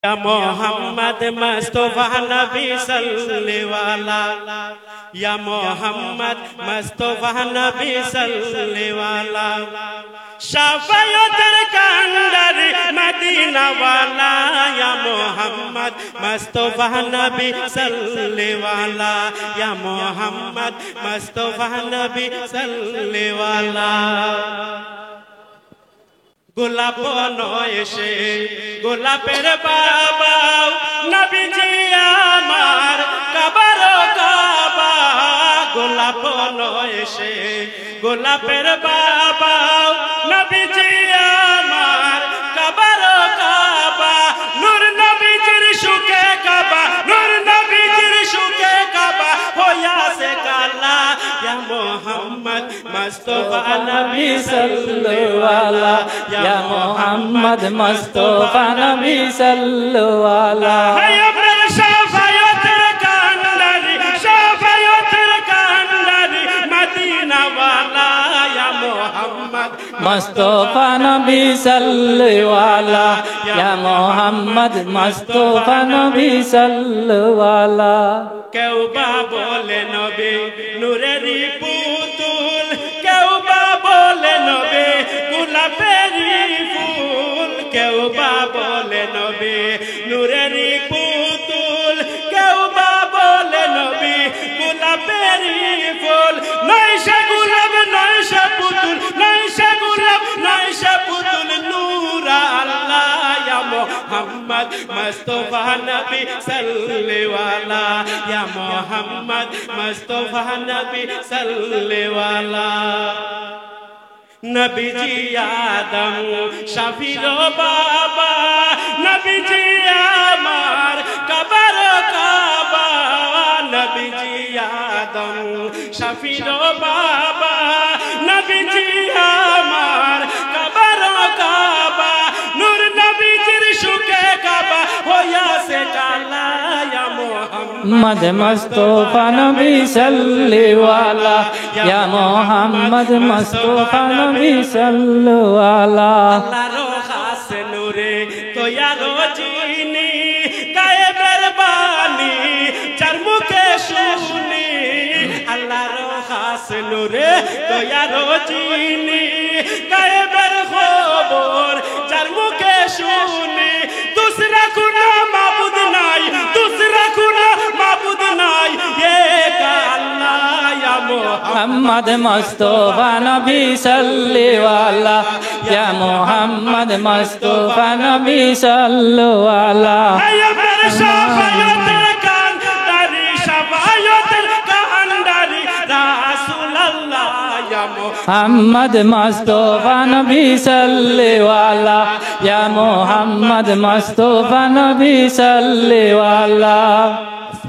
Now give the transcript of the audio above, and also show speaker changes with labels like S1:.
S1: या मोहम्मद मुस्तफा नबी सल्ले वाला या मोहम्मद मुस्तफा नबी सल्ले वाला शफाअतर कंदर मदीना वाला या मोहम्मद मुस्तफा नबी सल्ले वाला या मोहम्मद मुस्तफा नबी सल्ले वाला গোলাপ নয়সে গোলাপের বাবা নবীজি আমার কাবার কাবা গোলাপ নয়সে গোলাপের বাবা নবীজি আমার কাবার কাবা নূর নবীজির সুখে কাবা নূর নবীজির সুখে কাবা হইয়াছে কালা ইয়া মোহাম্মদ মুস্তফা নবী সাল্লাল্লাহু আলাইহি
S2: या मोहम्मद मुस्तफा नबी सल्लल्लाहु अलैहि
S1: शफाअतर कंदरी मदीना वाला या मोहम्मद
S2: मुस्तफा नबी सल्लल्लाहु अलैहि या मोहम्मद मुस्तफा नबी सल्लल्लाहु अलैहि
S1: কেউ বা বলে নবী নূরেরই পুতুল কেউ বা বলে নবী গোলাপেরই ফুল কেউ বা বলে নবী নূরেরই পুতুল কেউ বা বলে নবী গোলাপেরই ফুল নয় সে গোলাপ নয় সে পুতুল নয় সে গোলাপ নয় সে পুতুল নূর আল্লাহ ইয়া মোহাম্মদ মুস্তফা নবী সাল্লে ওয়ালা ইয়া মোহাম্মদ মুস্তফা নবী সাল্লে ওয়ালা নবীজি আদম শাফির বাবা নবীজি আমার কাবার কাবা নবীজি আদম শাফির বাবা নবীজি আমার কাবার কাবা নূর নবীজির সুখে কাবা হইয়াছে কালা ইয়া
S2: मोहम्मद मुस्तफा नबी सल्लल्लाहु अलैहि या मोहम्मद मुस्तफा नबी सल्लल्लाहु अलैहि
S1: আল্লাহর খাস নূরে তৈয়ারো চিনি গায়েবের বাণী চার মুখে শুনি আল্লাহর খাস নূরে তৈয়ারো চিনি গায়েবের খবর চার মুখে শুনি दूसरा कुना माबूद নাই दूसरा कुना माबूद নাই এক আল্লাহ ইয়া
S2: मोहम्मद मुस्तफा नबी सल्लल्लाहु अलैहि या मोहम्मद मुस्तफा नबी सल्लल्लाहु अलैहि
S1: शफाअतर कंदरी रासूलुल्लाह या
S2: मोहम्मद मुस्तफा नबी सल्लल्लाहु अलैहि या मोहम्मद मुस्तफा नबी सल्लल्लाहु अलैहि